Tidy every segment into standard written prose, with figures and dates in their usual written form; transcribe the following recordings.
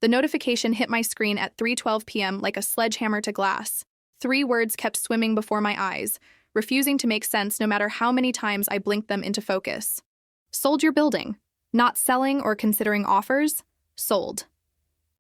The notification hit my screen at 3:12 p.m. like a sledgehammer to glass. 3 words kept swimming before my eyes, refusing to make sense no matter how many times I blinked them into focus. Sold your building. Not selling or considering offers. Sold.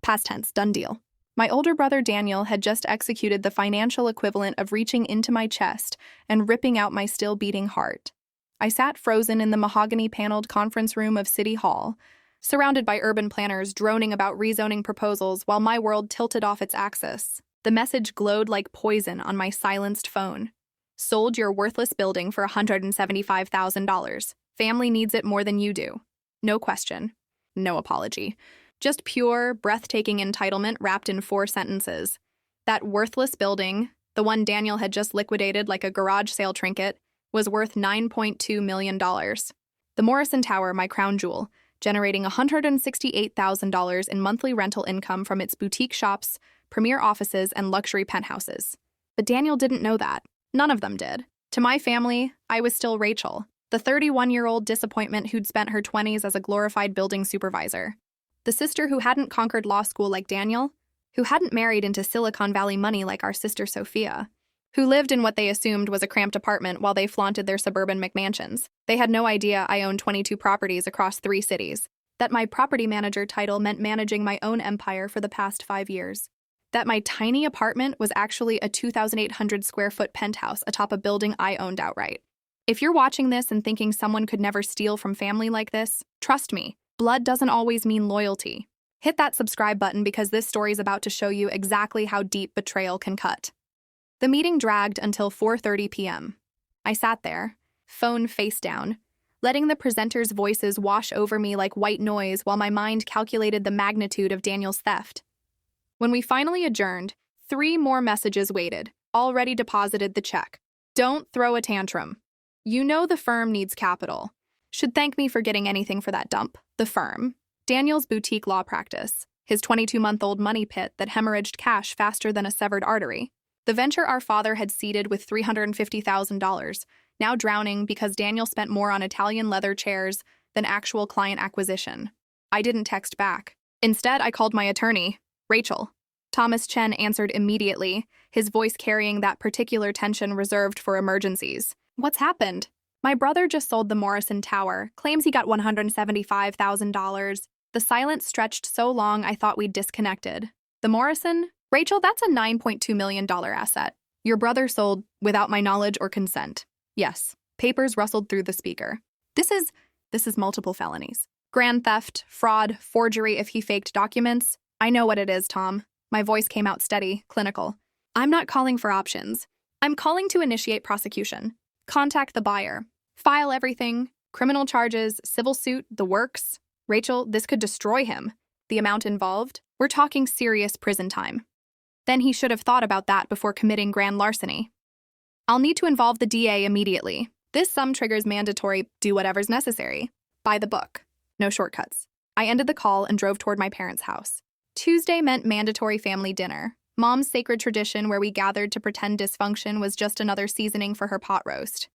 Past tense, done deal. My older brother Daniel had just executed the financial equivalent of reaching into my chest and ripping out my still beating heart. I sat frozen in the mahogany-paneled conference room of City Hall, surrounded by urban planners droning about rezoning proposals while my world tilted off its axis. The message glowed like poison on my silenced phone. Sold your worthless building for $175,000. Family needs it more than you do. No question. No apology. Just pure, breathtaking entitlement wrapped in 4 sentences. That worthless building, the one Daniel had just liquidated like a garage sale trinket, was worth $9.2 million. The Morrison Tower, my crown jewel, generating $168,000 in monthly rental income from its boutique shops, premier offices, and luxury penthouses. But Daniel didn't know that. None of them did. To my family, I was still Rachel, the 31-year-old disappointment who'd spent her 20s as a glorified building supervisor. The sister who hadn't conquered law school like Daniel, who hadn't married into Silicon Valley money like our sister Sophia, who lived in what they assumed was a cramped apartment while they flaunted their suburban McMansions. They had no idea I owned 22 properties across 3 cities, that my property manager title meant managing my own empire for the past 5 years, that my tiny apartment was actually a 2,800 square foot penthouse atop a building I owned outright. If you're watching this and thinking someone could never steal from family like this, trust me, blood doesn't always mean loyalty. Hit that subscribe button because this story is about to show you exactly how deep betrayal can cut. The meeting dragged until 4:30 p.m. I sat there, phone face down, letting the presenters' voices wash over me like white noise while my mind calculated the magnitude of Daniel's theft. When we finally adjourned, 3 more messages waited, already deposited the check. Don't throw a tantrum. You know the firm needs capital. Should thank me for getting anything for that dump. The firm. Daniel's boutique law practice. His 22-month-old money pit that hemorrhaged cash faster than a severed artery. The venture our father had seeded with $350,000, now drowning because Daniel spent more on Italian leather chairs than actual client acquisition. I didn't text back. Instead, I called my attorney, Rachel. Thomas Chen answered immediately, his voice carrying that particular tension reserved for emergencies. What's happened? My brother just sold the Morrison Tower, claims he got $175,000. The silence stretched so long I thought we'd disconnected. The Morrison? Rachel, that's a $9.2 million asset. Your brother sold without my knowledge or consent. Yes. Papers rustled through the speaker. This is multiple felonies. Grand theft, fraud, forgery if he faked documents. I know what it is, Tom. My voice came out steady, clinical. I'm not calling for options. I'm calling to initiate prosecution. Contact the buyer. File everything. Criminal charges, civil suit, the works. Rachel, this could destroy him. The amount involved? We're talking serious prison time. Then he should have thought about that before committing grand larceny. I'll need to involve the DA immediately. This sum triggers mandatory do whatever's necessary. By the book. No shortcuts. I ended the call and drove toward my parents' house. Tuesday meant mandatory family dinner. Mom's sacred tradition where we gathered to pretend dysfunction was just another seasoning for her pot roast.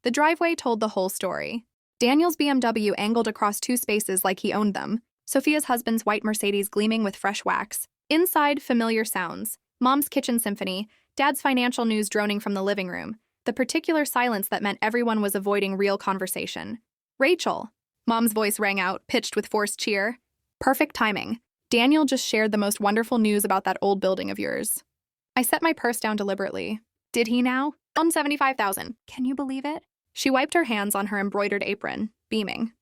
The driveway told the whole story. Daniel's BMW angled across 2 spaces like he owned them. Sophia's husband's white Mercedes gleaming with fresh wax. Inside, familiar sounds. Mom's kitchen symphony, Dad's financial news droning from the living room. The particular silence that meant everyone was avoiding real conversation. Rachel! Mom's voice rang out, pitched with forced cheer. Perfect timing. Daniel just shared the most wonderful news about that old building of yours. I set my purse down deliberately. Did he now? $175,000. Can you believe it? She wiped her hands on her embroidered apron, beaming.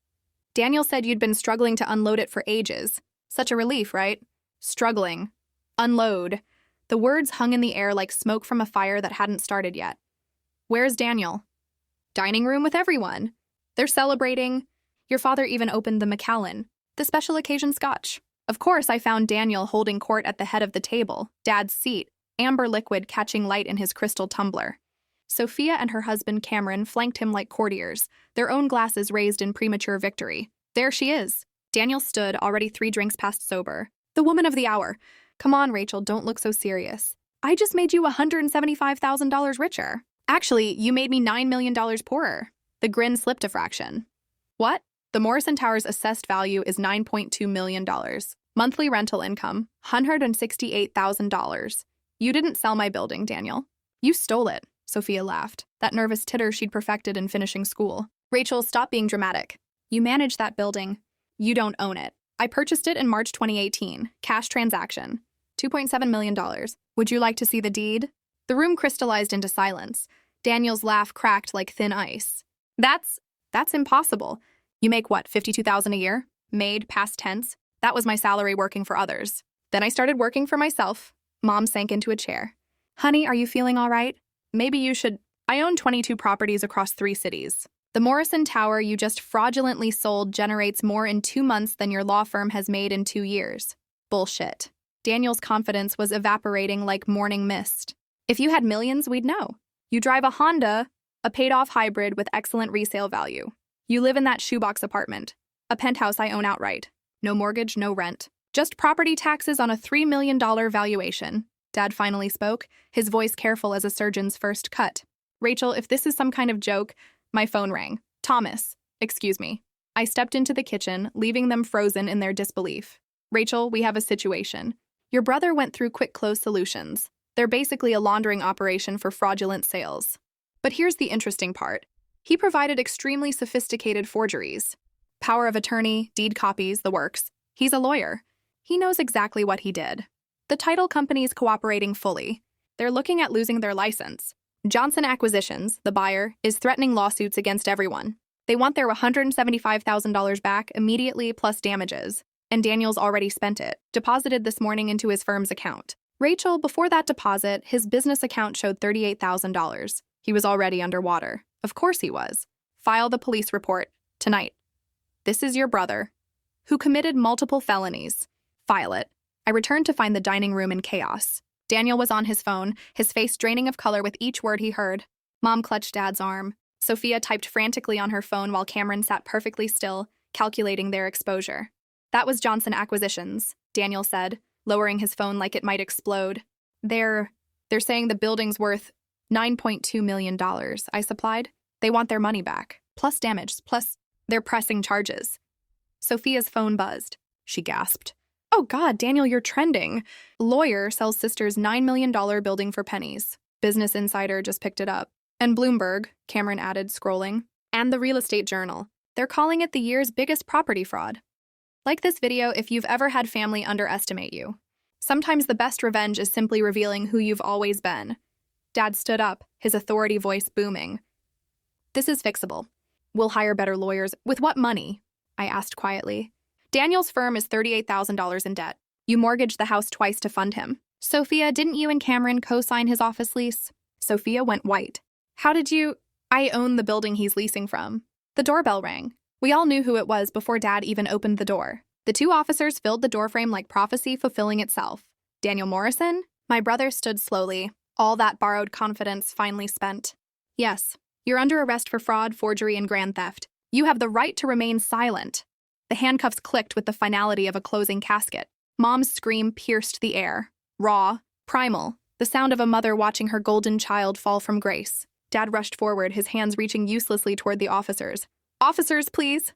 Daniel said you'd been struggling to unload it for ages. Such a relief, right? Struggling. Unload. The words hung in the air like smoke from a fire that hadn't started yet. Where's Daniel? Dining room with everyone. They're celebrating. Your father even opened the Macallan, the special occasion scotch. Of course, I found Daniel holding court at the head of the table, Dad's seat, amber liquid catching light in his crystal tumbler. Sophia and her husband Cameron flanked him like courtiers, their own glasses raised in premature victory. There she is. Daniel stood, already 3 drinks past sober. The woman of the hour. Come on, Rachel, don't look so serious. I just made you $175,000 richer. Actually, you made me $9 million poorer. The grin slipped a fraction. What? The Morrison Tower's assessed value is $9.2 million. Monthly rental income, $168,000. You didn't sell my building, Daniel. You stole it, Sophia laughed, that nervous titter she'd perfected in finishing school. Rachel, stop being dramatic. You manage that building. You don't own it. I purchased it in March 2018, cash transaction, $2.7 million. Would you like to see the deed? The room crystallized into silence. Daniel's laugh cracked like thin ice. That's impossible. You make what, $52,000 a year? Made, past tense. That was my salary working for others. Then I started working for myself. Mom sank into a chair. Honey, are you feeling all right? Maybe you should. I own 22 properties across 3 cities. The Morrison Tower you just fraudulently sold generates more in 2 months than your law firm has made in 2 years. Bullshit. Daniel's confidence was evaporating like morning mist. If you had millions, we'd know. You drive a Honda, a paid-off hybrid with excellent resale value. You live in that shoebox apartment, a penthouse I own outright. No mortgage, no rent. Just property taxes on a $3 million valuation. Dad finally spoke, his voice careful as a surgeon's first cut. Rachel, if this is some kind of joke, my phone rang. Thomas, excuse me. I stepped into the kitchen, leaving them frozen in their disbelief. Rachel, we have a situation. Your brother went through Quick Close Solutions. They're basically a laundering operation for fraudulent sales. But here's the interesting part. He provided extremely sophisticated forgeries. Power of attorney, deed copies, the works. He's a lawyer. He knows exactly what he did. The title company's cooperating fully. They're looking at losing their license. Johnson Acquisitions, the buyer, is threatening lawsuits against everyone. They want their $175,000 back immediately plus damages. And Daniel's already spent it, deposited this morning into his firm's account. Rachel, before that deposit, his business account showed $38,000. He was already underwater. Of course he was. File the police report. Tonight. This is your brother, who committed multiple felonies. File it. I returned to find the dining room in chaos. Daniel was on his phone, his face draining of color with each word he heard. Mom clutched Dad's arm. Sophia typed frantically on her phone while Cameron sat perfectly still, calculating their exposure. That was Johnson Acquisitions, Daniel said, lowering his phone like it might explode. They're saying the building's worth $9.2 million, I supplied. They want their money back, plus damage, plus they're pressing charges. Sophia's phone buzzed. She gasped. Oh God, Daniel, you're trending. Lawyer sells sister's $9 million building for pennies. Business Insider just picked it up. And Bloomberg, Cameron added, scrolling. And the Real Estate Journal. They're calling it the year's biggest property fraud. Like this video if you've ever had family underestimate you. Sometimes the best revenge is simply revealing who you've always been. Dad stood up, his authority voice booming. This is fixable. We'll hire better lawyers. With what money? I asked quietly. Daniel's firm is $38,000 in debt. You mortgaged the house twice to fund him. Sophia, didn't you and Cameron co-sign his office lease? Sophia went white. How did you? I own the building he's leasing from. The doorbell rang. We all knew who it was before Dad even opened the door. The 2 officers filled the doorframe like prophecy fulfilling itself. Daniel Morrison? My brother stood slowly, all that borrowed confidence finally spent. Yes, you're under arrest for fraud, forgery, and grand theft. You have the right to remain silent. The handcuffs clicked with the finality of a closing casket. Mom's scream pierced the air. Raw, primal, the sound of a mother watching her golden child fall from grace. Dad rushed forward, his hands reaching uselessly toward the officers. Officers, please.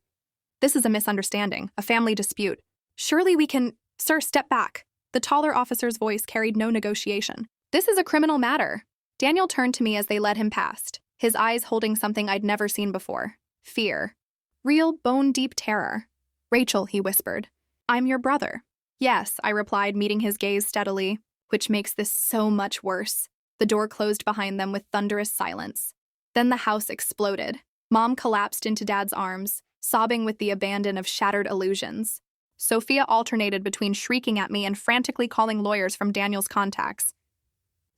This is a misunderstanding, a family dispute. Surely we can... Sir, step back. The taller officer's voice carried no negotiation. This is a criminal matter. Daniel turned to me as they led him past, his eyes holding something I'd never seen before. Fear. Real, bone-deep terror. Rachel, he whispered. I'm your brother. Yes, I replied, meeting his gaze steadily, which makes this so much worse. The door closed behind them with thunderous silence. Then the house exploded. Mom collapsed into Dad's arms, sobbing with the abandon of shattered illusions. Sophia alternated between shrieking at me and frantically calling lawyers from Daniel's contacts.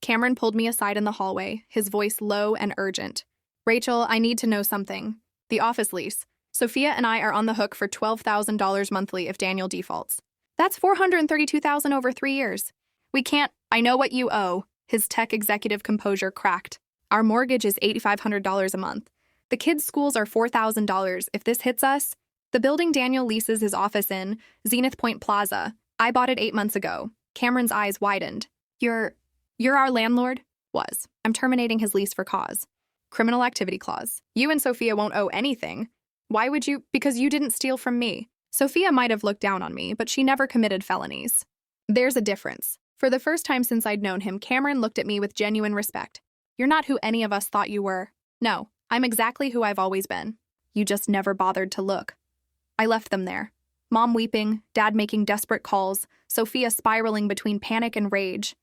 Cameron pulled me aside in the hallway, his voice low and urgent. Rachel, I need to know something. The office lease. Sophia and I are on the hook for $12,000 monthly if Daniel defaults. That's $432,000 over 3 years. We can't. I know what you owe. His tech executive composure cracked. Our mortgage is $8,500 a month. The kids' schools are $4,000. If this hits us, the building Daniel leases his office in, Zenith Point Plaza. I bought it 8 months ago. Cameron's eyes widened. You're our landlord? Was. I'm terminating his lease for cause. Criminal activity clause. You and Sophia won't owe anything. Why would you? Because you didn't steal from me. Sophia might have looked down on me, but she never committed felonies. There's a difference. For the first time since I'd known him, Cameron looked at me with genuine respect. You're not who any of us thought you were. No, I'm exactly who I've always been. You just never bothered to look. I left them there. Mom weeping, Dad making desperate calls, Sophia spiraling between panic and rage.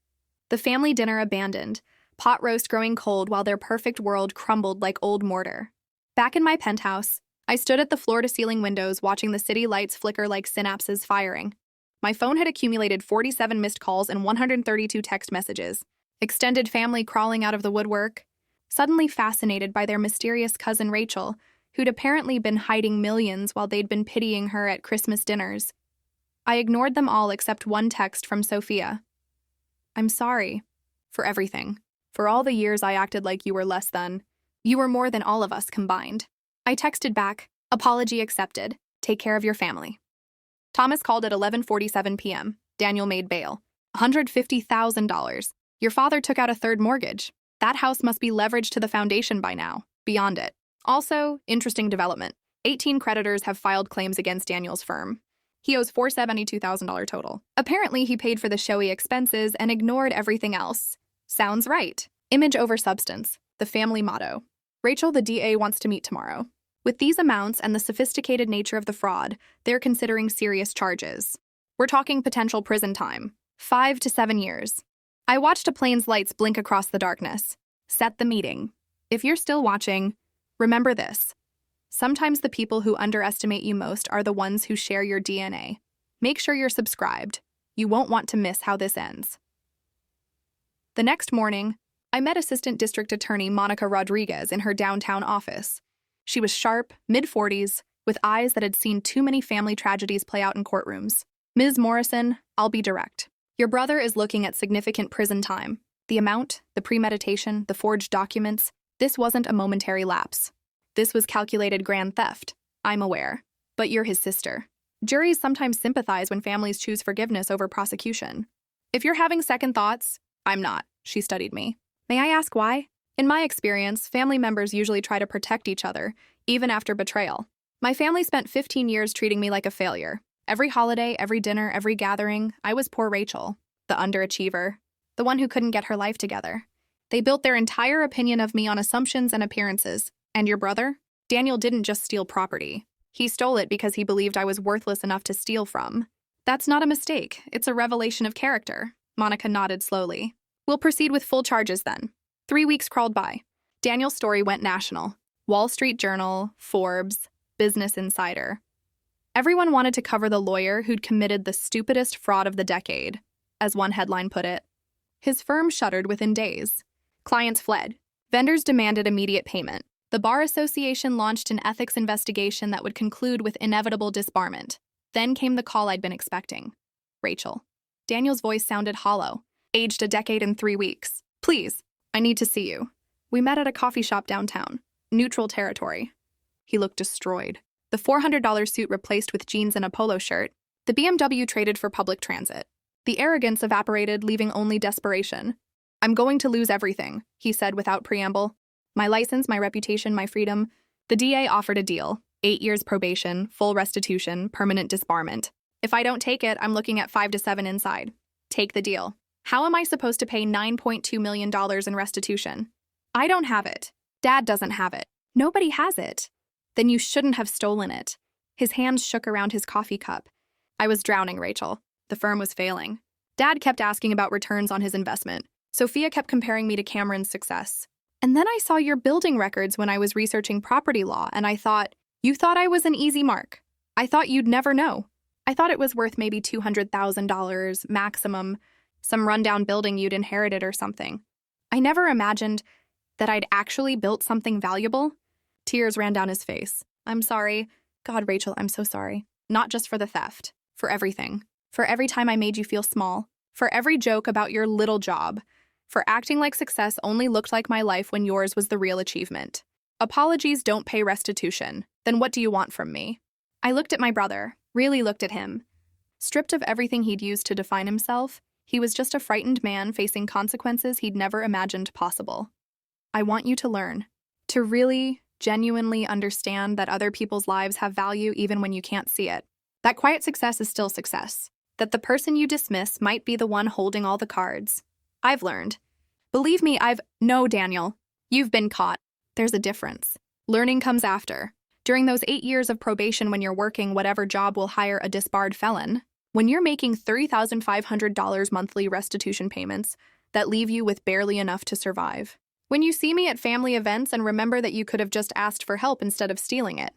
The family dinner abandoned, pot roast growing cold while their perfect world crumbled like old mortar. Back in my penthouse, I stood at the floor-to-ceiling windows watching the city lights flicker like synapses firing. My phone had accumulated 47 missed calls and 132 text messages. Extended family crawling out of the woodwork. Suddenly fascinated by their mysterious cousin Rachel, who'd apparently been hiding millions while they'd been pitying her at Christmas dinners. I ignored them all except one text from Sophia. I'm sorry. For everything. For all the years I acted like you were less than. You were more than all of us combined. I texted back, apology accepted. Take care of your family. Thomas called at 11:47 p.m. Daniel made bail. $150,000. Your father took out a third mortgage. That house must be leveraged to the foundation by now. Beyond it. Also, interesting development. 18 creditors have filed claims against Daniel's firm. He owes $472,000 total. Apparently, he paid for the showy expenses and ignored everything else. Sounds right. Image over substance. The family motto. Rachel, the DA, wants to meet tomorrow. With these amounts and the sophisticated nature of the fraud, they're considering serious charges. We're talking potential prison time. 5 to 7 years. I watched a plane's lights blink across the darkness. Set the meeting. If you're still watching, remember this. Sometimes the people who underestimate you most are the ones who share your DNA. Make sure you're subscribed. You won't want to miss how this ends. The next morning, I met Assistant District Attorney Monica Rodriguez in her downtown office. She was sharp, mid-40s, with eyes that had seen too many family tragedies play out in courtrooms. Ms. Morrison, I'll be direct. Your brother is looking at significant prison time. The amount, the premeditation, the forged documents, this wasn't a momentary lapse. This was calculated grand theft. I'm aware. But you're his sister. Juries sometimes sympathize when families choose forgiveness over prosecution. If you're having second thoughts, I'm not. She studied me. May I ask why? In my experience, family members usually try to protect each other, even after betrayal. My family spent 15 years treating me like a failure. Every holiday, every dinner, every gathering, I was poor Rachel, the underachiever, the one who couldn't get her life together. They built their entire opinion of me on assumptions and appearances. And your brother? Daniel didn't just steal property. He stole it because he believed I was worthless enough to steal from. That's not a mistake. It's a revelation of character. Monica nodded slowly. We'll proceed with full charges then. 3 weeks crawled by. Daniel's story went national. Wall Street Journal, Forbes, Business Insider. Everyone wanted to cover the lawyer who'd committed the stupidest fraud of the decade, as one headline put it. His firm shuttered within days. Clients fled. Vendors demanded immediate payment. The Bar Association launched an ethics investigation that would conclude with inevitable disbarment. Then came the call I'd been expecting. Rachel. Daniel's voice sounded hollow. Aged a decade in 3 weeks. Please, I need to see you. We met at a coffee shop downtown. Neutral territory. He looked destroyed. The $400 suit replaced with jeans and a polo shirt. The BMW traded for public transit. The arrogance evaporated, leaving only desperation. I'm going to lose everything, he said without preamble. My license, my reputation, my freedom. The DA offered a deal. 8 years probation, full restitution, permanent disbarment. If I don't take it, I'm looking at 5 to 7 inside. Take the deal. How am I supposed to pay $9.2 million in restitution? I don't have it. Dad doesn't have it. Nobody has it. Then you shouldn't have stolen it. His hands shook around his coffee cup. I was drowning, Rachel. The firm was failing. Dad kept asking about returns on his investment. Sophia kept comparing me to Cameron's success. And then I saw your building records when I was researching property law, and I thought, you thought I was an easy mark. I thought you'd never know. I thought it was worth maybe $200,000 maximum, some rundown building you'd inherited or something. I never imagined that I'd actually built something valuable. Tears ran down his face. I'm sorry. God, Rachel, I'm so sorry. Not just for the theft. For everything. For every time I made you feel small. For every joke about your little job. For acting like success only looked like my life when yours was the real achievement. Apologies don't pay restitution. Then what do you want from me? I looked at my brother, really looked at him. Stripped of everything he'd used to define himself, he was just a frightened man facing consequences he'd never imagined possible. I want you to learn. To really, genuinely understand that other people's lives have value even when you can't see it. That quiet success is still success. That the person you dismiss might be the one holding all the cards. I've learned. Believe me, No, Daniel. You've been caught. There's a difference. Learning comes after. During those 8 years of probation when you're working whatever job will hire a disbarred felon, when you're making $30,500 monthly restitution payments that leave you with barely enough to survive. When you see me at family events and remember that you could have just asked for help instead of stealing it.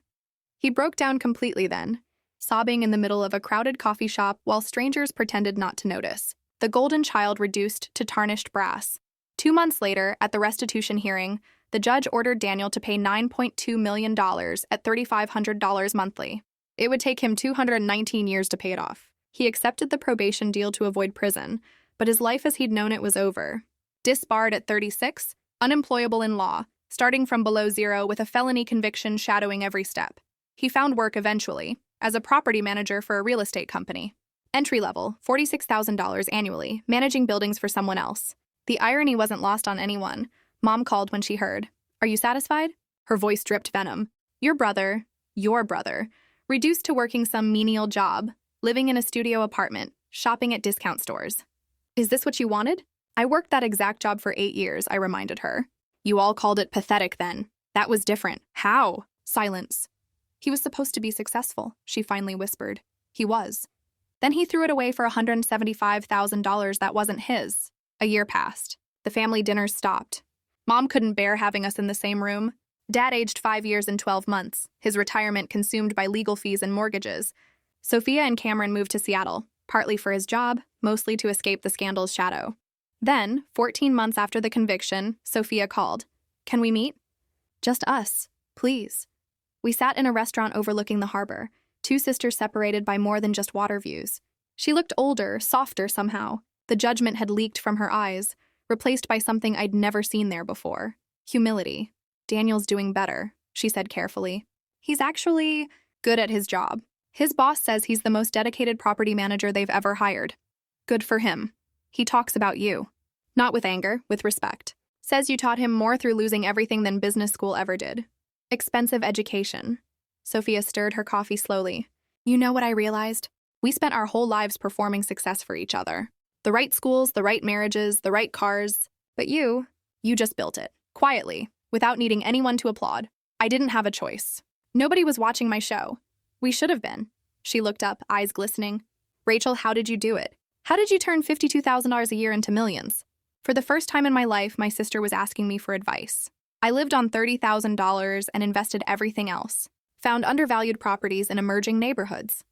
He broke down completely then, sobbing in the middle of a crowded coffee shop while strangers pretended not to notice. The golden child reduced to tarnished brass. 2 months later, at the restitution hearing, the judge ordered Daniel to pay $9.2 million at $3,500 monthly. It would take him 219 years to pay it off. He accepted the probation deal to avoid prison, but his life as he'd known it was over. Disbarred at 36, unemployable in law, starting from below zero with a felony conviction shadowing every step. He found work eventually, as a property manager for a real estate company. Entry level, $46,000 annually, managing buildings for someone else. The irony wasn't lost on anyone. Mom called when she heard. Are you satisfied? Her voice dripped venom. Your brother, reduced to working some menial job, living in a studio apartment, shopping at discount stores. Is this what you wanted? I worked that exact job for 8 years, I reminded her. You all called it pathetic then. That was different. How? Silence. He was supposed to be successful, she finally whispered. He was. Then he threw it away for $175,000 that wasn't his. A year passed. The family dinners stopped. Mom couldn't bear having us in the same room. Dad aged 5 years and 12 months, his retirement consumed by legal fees and mortgages. Sophia and Cameron moved to Seattle, partly for his job, mostly to escape the scandal's shadow. Then, 14 months after the conviction, Sophia called. Can we meet? Just us, please. We sat in a restaurant overlooking the harbor, 2 sisters separated by more than just water views. She looked older, softer somehow. The judgment had leaked from her eyes, replaced by something I'd never seen there before. Humility. Daniel's doing better, she said carefully. He's actually good at his job. His boss says he's the most dedicated property manager they've ever hired. Good for him. He talks about you. Not with anger, with respect. Says you taught him more through losing everything than business school ever did. Expensive education. Sophia stirred her coffee slowly. You know what I realized? We spent our whole lives performing success for each other. The right schools, the right marriages, the right cars. But you just built it. Quietly, without needing anyone to applaud. I didn't have a choice. Nobody was watching my show. We should have been. She looked up, eyes glistening. Rachel, how did you do it? How did you turn $52,000 a year into millions? For the first time in my life, my sister was asking me for advice. I lived on $30,000 and invested everything else. Found undervalued properties in emerging neighborhoods.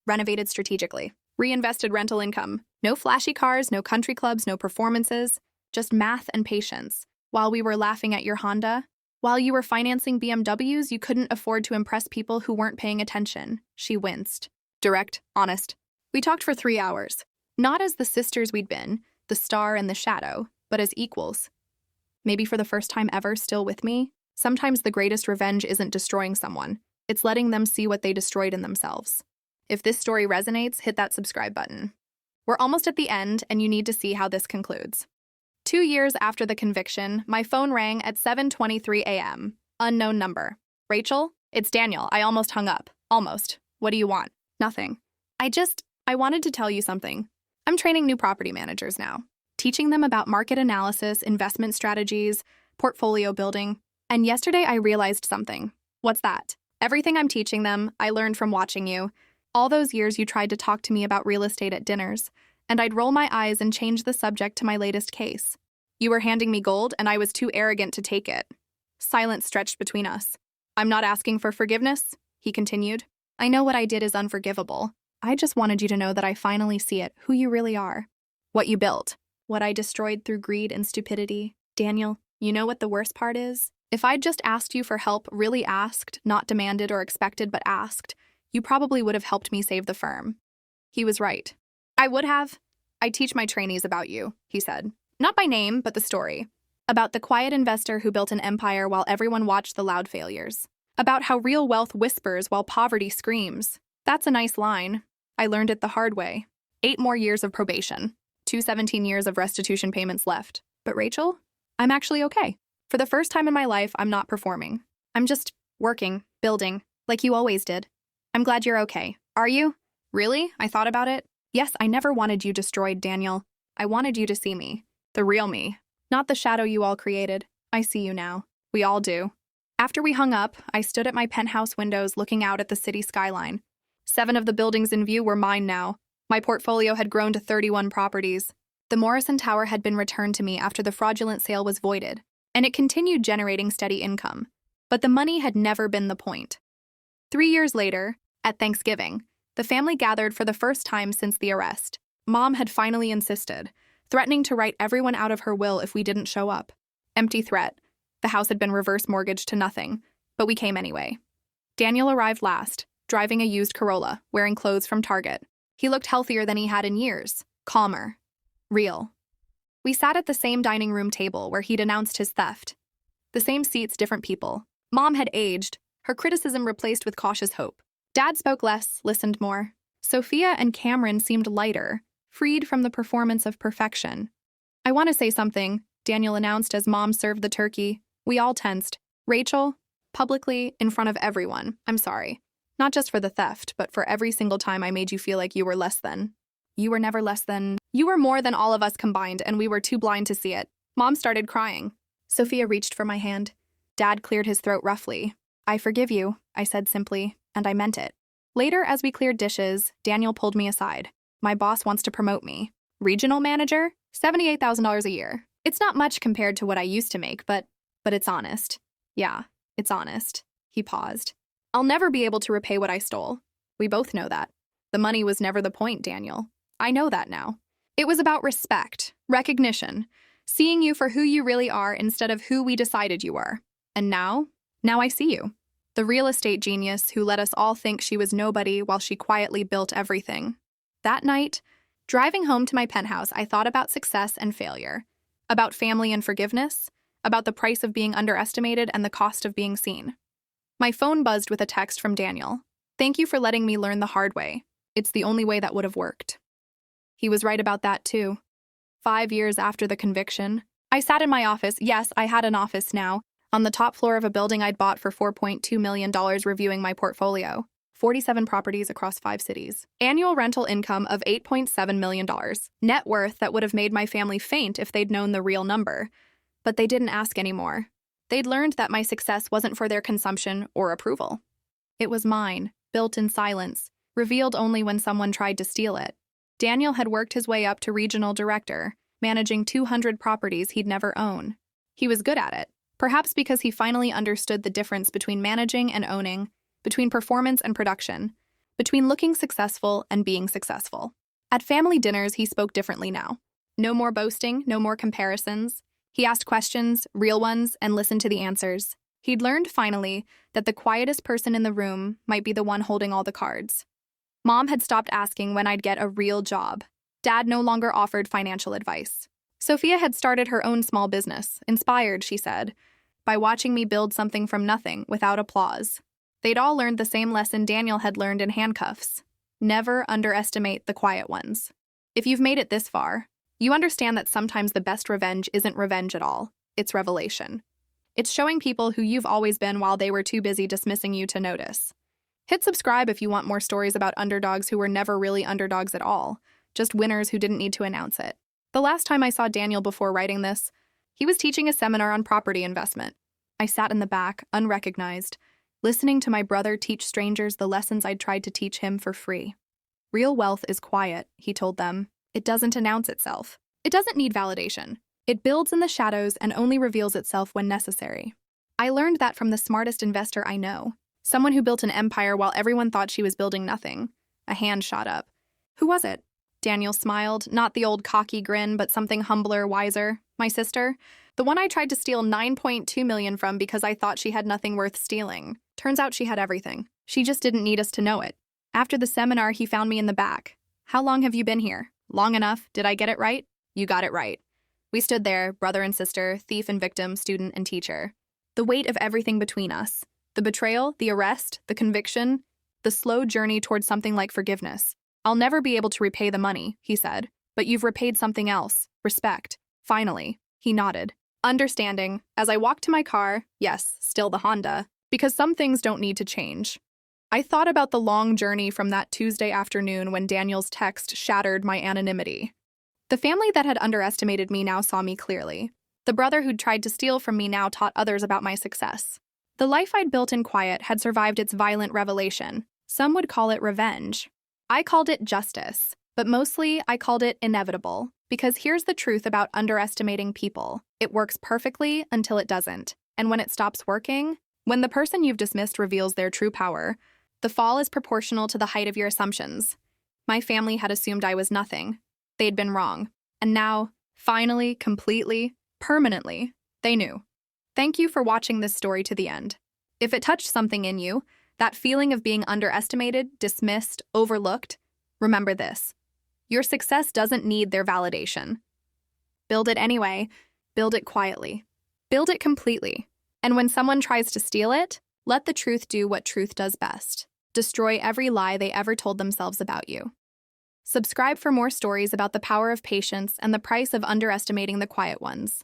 Renovated strategically. Reinvested rental income. No flashy cars, no country clubs, no performances. Just math and patience. While we were laughing at your Honda, while you were financing BMWs, you couldn't afford to impress people who weren't paying attention. She winced. Direct, honest. We talked for 3 hours. Not as the sisters we'd been, the star and the shadow, but as equals. Maybe for the first time ever still with me? Sometimes the greatest revenge isn't destroying someone. It's letting them see what they destroyed in themselves. If this story resonates, hit that subscribe button. We're almost at the end, and you need to see how this concludes. 2 years after the conviction, my phone rang at 7:23 a.m. Unknown number. Rachel? It's Daniel. I almost hung up. Almost. What do you want? Nothing. I wanted to tell you something. I'm training new property managers now, teaching them about market analysis, investment strategies, portfolio building. And yesterday I realized something. What's that? Everything I'm teaching them, I learned from watching you. All those years you tried to talk to me about real estate at dinners, and I'd roll my eyes and change the subject to my latest case. You were handing me gold, and I was too arrogant to take it. Silence stretched between us. I'm not asking for forgiveness, he continued. I know what I did is unforgivable. I just wanted you to know that I finally see it, who you really are. What you built. What I destroyed through greed and stupidity. Daniel, you know what the worst part is? If I'd just asked you for help, really asked, not demanded or expected, but asked, you probably would have helped me save the firm. He was right. I would have. I teach my trainees about you, he said. Not by name, but the story. About the quiet investor who built an empire while everyone watched the loud failures. About how real wealth whispers while poverty screams. That's a nice line. I learned it the hard way. 8 more years of probation. 17 years of restitution payments left. But Rachel, I'm actually okay. For the first time in my life, I'm not performing. I'm just working, building, like you always did. I'm glad you're okay. Are you? Really? I thought about it. Yes, I never wanted you destroyed, Daniel. I wanted you to see me. The real me. Not the shadow you all created. I see you now. We all do. After we hung up, I stood at my penthouse windows looking out at the city skyline. 7 of the buildings in view were mine now. My portfolio had grown to 31 properties. The Morrison Tower had been returned to me after the fraudulent sale was voided, and it continued generating steady income. But the money had never been the point. 3 years later, at Thanksgiving, the family gathered for the first time since the arrest. Mom had finally insisted, threatening to write everyone out of her will if we didn't show up. Empty threat. The house had been reverse mortgaged to nothing, but we came anyway. Daniel arrived last, driving a used Corolla, wearing clothes from Target. He looked healthier than he had in years, calmer. Real. We sat at the same dining room table where he'd announced his theft. The same seats, different people. Mom had aged, her criticism replaced with cautious hope. Dad spoke less, listened more. Sophia and Cameron seemed lighter, freed from the performance of perfection. I want to say something, Daniel announced as Mom served the turkey. We all tensed. Rachel, publicly, in front of everyone, I'm sorry. Not just for the theft, but for every single time I made you feel like you were less than. You were never less than. You were more than all of us combined, and we were too blind to see it. Mom started crying. Sophia reached for my hand. Dad cleared his throat roughly. I forgive you, I said simply, and I meant it. Later, as we cleared dishes, Daniel pulled me aside. My boss wants to promote me. Regional manager? $78,000 a year. It's not much compared to what I used to make, but it's honest. Yeah, it's honest. He paused. I'll never be able to repay what I stole. We both know that. The money was never the point, Daniel. I know that now. It was about respect, recognition, seeing you for who you really are instead of who we decided you were. And now I see you. The real estate genius who let us all think she was nobody while she quietly built everything. That night, driving home to my penthouse, I thought about success and failure, about family and forgiveness, about the price of being underestimated and the cost of being seen. My phone buzzed with a text from Daniel. Thank you for letting me learn the hard way. It's the only way that would have worked. He was right about that too. 5 years after the conviction, I sat in my office. Yes, I had an office now, on the top floor of a building I'd bought for $4.2 million, reviewing my portfolio. 47 properties across 5 cities. Annual rental income of $8.7 million. Net worth that would have made my family faint if they'd known the real number. But they didn't ask anymore. They'd learned that my success wasn't for their consumption or approval. It was mine, built in silence, revealed only when someone tried to steal it. Daniel had worked his way up to regional director, managing 200 properties he'd never own. He was good at it, perhaps because he finally understood the difference between managing and owning, between performance and production, between looking successful and being successful. At family dinners, he spoke differently now. No more boasting, no more comparisons. He asked questions, real ones, and listened to the answers. He'd learned, finally, that the quietest person in the room might be the one holding all the cards. Mom had stopped asking when I'd get a real job. Dad no longer offered financial advice. Sophia had started her own small business, inspired, she said, by watching me build something from nothing without applause. They'd all learned the same lesson Daniel had learned in handcuffs. Never underestimate the quiet ones. If you've made it this far, you understand that sometimes the best revenge isn't revenge at all. It's revelation. It's showing people who you've always been while they were too busy dismissing you to notice. Hit subscribe if you want more stories about underdogs who were never really underdogs at all, just winners who didn't need to announce it. The last time I saw Daniel before writing this, he was teaching a seminar on property investment. I sat in the back, unrecognized, listening to my brother teach strangers the lessons I'd tried to teach him for free. Real wealth is quiet, he told them. It doesn't announce itself. It doesn't need validation. It builds in the shadows and only reveals itself when necessary. I learned that from the smartest investor I know. Someone who built an empire while everyone thought she was building nothing. A hand shot up. Who was it? Daniel smiled, not the old cocky grin, but something humbler, wiser. My sister. The one I tried to steal $9.2 million from because I thought she had nothing worth stealing. Turns out she had everything. She just didn't need us to know it. After the seminar, he found me in the back. How long have you been here? Long enough. Did I get it right? You got it right. We stood there, brother and sister, thief and victim, student and teacher. The weight of everything between us. The betrayal, the arrest, the conviction, the slow journey towards something like forgiveness. I'll never be able to repay the money, he said, but you've repaid something else, respect. Finally, he nodded. Understanding, as I walked to my car, yes, still the Honda, because some things don't need to change. I thought about the long journey from that Tuesday afternoon when Daniel's text shattered my anonymity. The family that had underestimated me now saw me clearly. The brother who'd tried to steal from me now taught others about my success. The life I'd built in quiet had survived its violent revelation. Some would call it revenge. I called it justice, but mostly I called it inevitable, because here's the truth about underestimating people. It works perfectly until it doesn't. And when it stops working, when the person you've dismissed reveals their true power, the fall is proportional to the height of your assumptions. My family had assumed I was nothing. They'd been wrong. And now, finally, completely, permanently, they knew. Thank you for watching this story to the end. If it touched something in you, that feeling of being underestimated, dismissed, overlooked, remember this. Your success doesn't need their validation. Build it anyway. Build it quietly. Build it completely. And when someone tries to steal it, let the truth do what truth does best. Destroy every lie they ever told themselves about you. Subscribe for more stories about the power of patience and the price of underestimating the quiet ones.